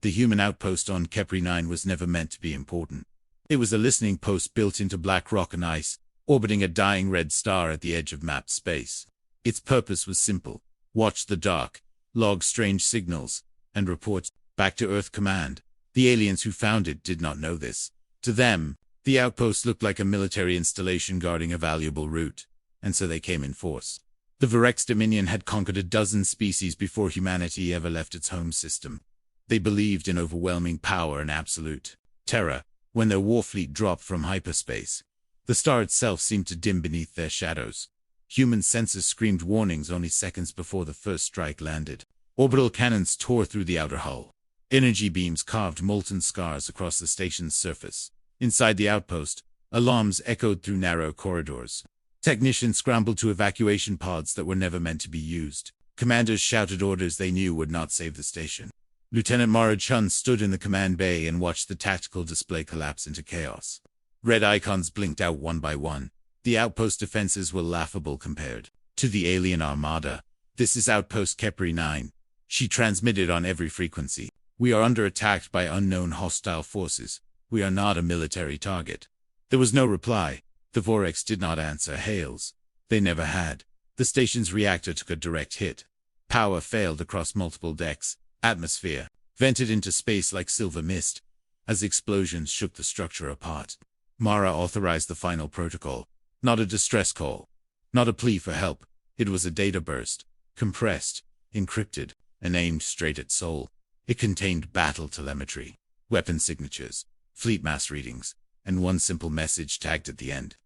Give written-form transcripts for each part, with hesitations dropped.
The human outpost on Kepri 9 was never meant to be important. It was a listening post built into black rock and ice, orbiting a dying red star at the edge of mapped space. Its purpose was simple: watch the dark, log strange signals, and report back to Earth Command. The aliens who found it did not know this. To them, the outpost looked like a military installation guarding a valuable route, and so they came in force. The Vorex Dominion had conquered a dozen species before humanity ever left its home system. They believed in overwhelming power and absolute terror. When their warfleet dropped from hyperspace, the star itself seemed to dim beneath their shadows. Human sensors screamed warnings only seconds before the first strike landed. Orbital cannons tore through the outer hull. Energy beams carved molten scars across the station's surface. Inside the outpost, alarms echoed through narrow corridors. Technicians scrambled to evacuation pods that were never meant to be used. Commanders shouted orders they knew would not save the station. Lieutenant Mara Chun stood in the command bay and watched the tactical display collapse into chaos. Red icons blinked out one by one. The outpost defenses were laughable compared to the alien armada. "This is Outpost Kepri 9. She transmitted on every frequency. "We are under attack by unknown hostile forces. We are not a military target." There was no reply. The Vorex did not answer hails. They never had. The station's reactor took a direct hit. Power failed across multiple decks. Atmosphere vented into space like silver mist as explosions shook the structure apart. Mara authorized the final protocol. Not a distress call. Not a plea for help. It was a data burst. Compressed, encrypted, and aimed straight at Sol. It contained battle telemetry, weapon signatures, fleet mass readings, and one simple message tagged at the end.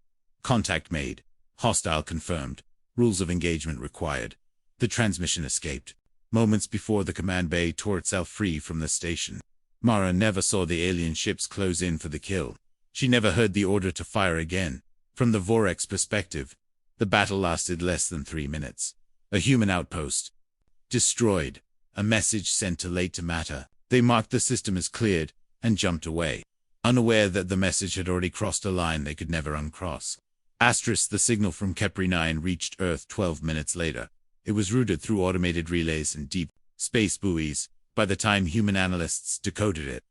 Contact made. Hostile confirmed. Rules of engagement required. The transmission escaped. Moments before the command bay tore itself free from the station. Mara never saw the alien ships close in for the kill. She never heard the order to fire again. From the Vorex perspective, the battle lasted less than 3 minutes. A human outpost. Destroyed. A message sent too late to matter. They marked the system as cleared and jumped away, unaware that the message had already crossed a line they could never uncross. Asterisk, the signal from Kepri 9 reached Earth 12 minutes later. It was routed through automated relays and deep space buoys. By the time human analysts decoded it,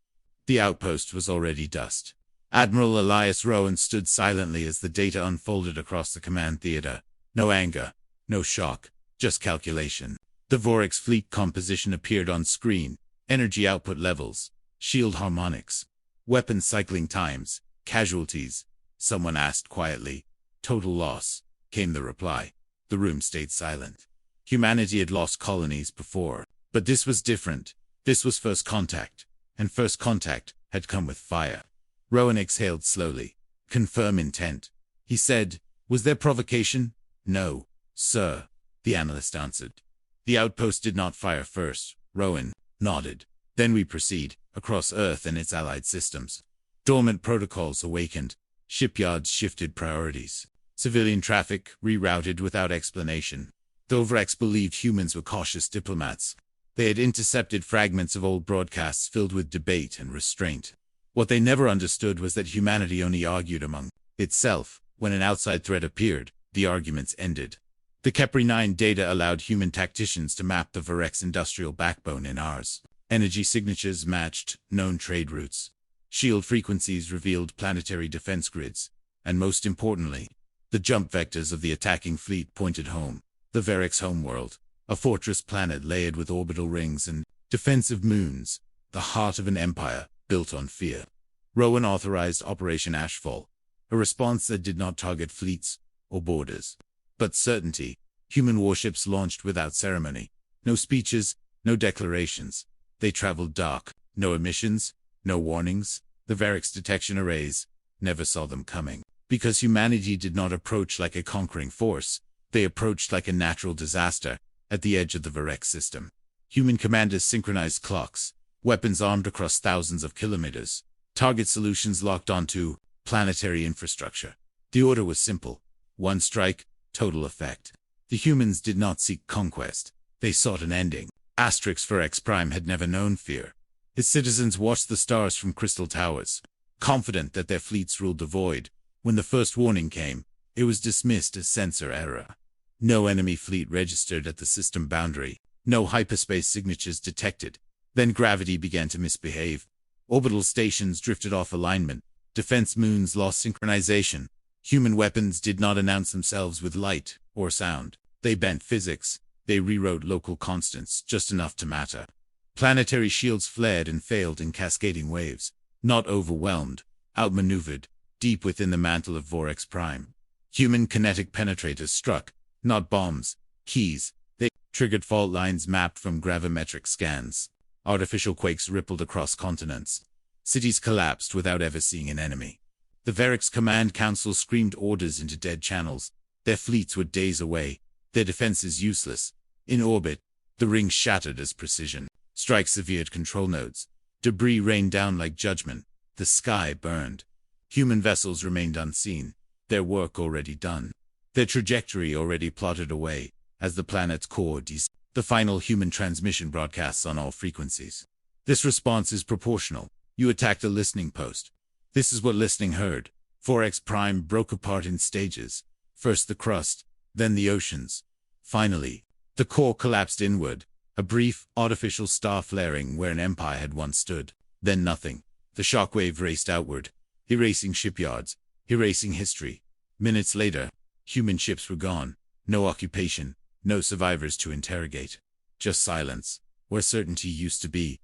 the outpost was already dust. Admiral Elias Rowan stood silently as the data unfolded across the command theater. No anger, no shock, just calculation. The Vorex fleet composition appeared on screen. Energy output levels, shield harmonics, weapon cycling times, casualties. Someone asked quietly. "Total loss," came the reply. The room stayed silent. Humanity had lost colonies before, but this was different. This was first contact, and first contact had come with fire. Rowan exhaled slowly. "Confirm intent," he said. "Was there provocation?" "No, sir," the analyst answered. "The outpost did not fire first." Rowan nodded. "Then we proceed, across Earth and its allied systems." Dormant protocols awakened. Shipyards shifted priorities. Civilian traffic rerouted without explanation. The Vorex believed humans were cautious diplomats. They had intercepted fragments of old broadcasts filled with debate and restraint. What they never understood was that humanity only argued among itself. When an outside threat appeared, the arguments ended. The Kepri 9 data allowed human tacticians to map the Vorex industrial backbone in ours. Energy signatures matched known trade routes. Shield frequencies revealed planetary defense grids. And most importantly, the jump vectors of the attacking fleet pointed home. The Vorex Homeworld, a fortress planet layered with orbital rings and defensive moons, the heart of an empire built on fear. Rowan authorized Operation Ashfall, a response that did not target fleets or borders, but certainty. Human warships launched without ceremony. No speeches, no declarations. They traveled dark. No emissions, no warnings. The Vorex detection arrays never saw them coming. Because humanity did not approach like a conquering force, they approached like a natural disaster at the edge of the Vorex system. Human commanders synchronized clocks, weapons armed across thousands of kilometers, target solutions locked onto planetary infrastructure. The order was simple. One strike, total effect. The humans did not seek conquest. They sought an ending. Asterisk, Vorex Prime had never known fear. Its citizens watched the stars from crystal towers, confident that their fleets ruled the void. When the first warning came, it was dismissed as sensor error. No enemy fleet registered at the system boundary. No hyperspace signatures detected. Then gravity began to misbehave. Orbital stations drifted off alignment. Defense moons lost synchronization. Human weapons did not announce themselves with light or sound. They bent physics. They rewrote local constants just enough to matter. Planetary shields flared and failed in cascading waves. Not overwhelmed, outmaneuvered, deep within the mantle of Vorex Prime. Human kinetic penetrators struck, not bombs, keys. They triggered fault lines mapped from gravimetric scans. Artificial quakes rippled across continents. Cities collapsed without ever seeing an enemy. The Vorex Command Council screamed orders into dead channels. Their fleets were days away, their defenses useless. In orbit, the ring shattered as precision. Strikes severed control nodes. Debris rained down like judgment. The sky burned. Human vessels remained unseen, their work already done. Their trajectory already plotted away, as the planet's core the final human transmission broadcasts on all frequencies. This response is proportional. You attacked a listening post. This is what listening heard. Vorex Prime broke apart in stages. First the crust, then the oceans. Finally, the core collapsed inward. A brief, artificial star flaring where an empire had once stood. Then nothing. The shockwave raced outward, erasing shipyards, erasing history. Minutes later, human ships were gone. No occupation, no survivors to interrogate. Just silence, where certainty used to be.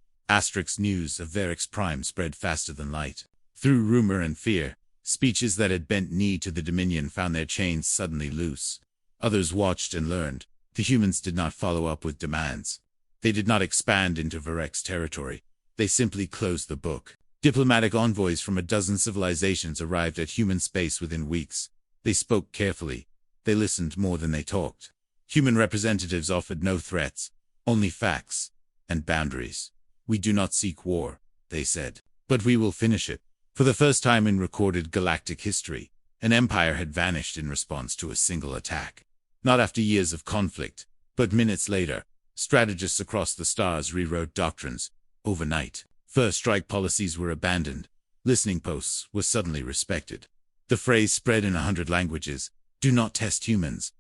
News of Vorex Prime spread faster than light. Through rumor and fear, speeches that had bent knee to the Dominion found their chains suddenly loose. Others watched and learned. The humans did not follow up with demands. They did not expand into Vorex territory. They simply closed the book. Diplomatic envoys from a dozen civilizations arrived at human space within weeks. They spoke carefully. They listened more than they talked. Human representatives offered no threats, only facts and boundaries. We do not seek war, they said, but we will finish it. For the first time in recorded galactic history, an empire had vanished in response to a single attack. Not after years of conflict, but minutes later, strategists across the stars rewrote doctrines. Overnight, first strike policies were abandoned. Listening posts were suddenly respected. The phrase spread in 100 languages, "Do not test humans."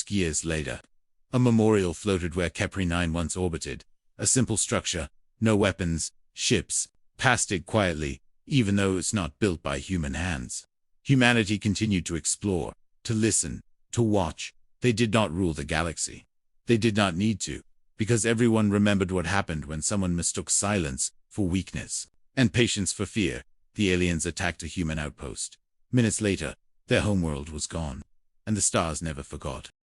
Years later, a memorial floated where Keer 9 once orbited. A simple structure, no weapons, ships, passed it quietly, even though it's not built by human hands. Humanity continued to explore, to listen, to watch. They did not rule the galaxy. They did not need to, because everyone remembered what happened when someone mistook silence for weakness and patience for fear. The aliens attacked a human outpost. Minutes later, their homeworld was gone, and the stars never forgot.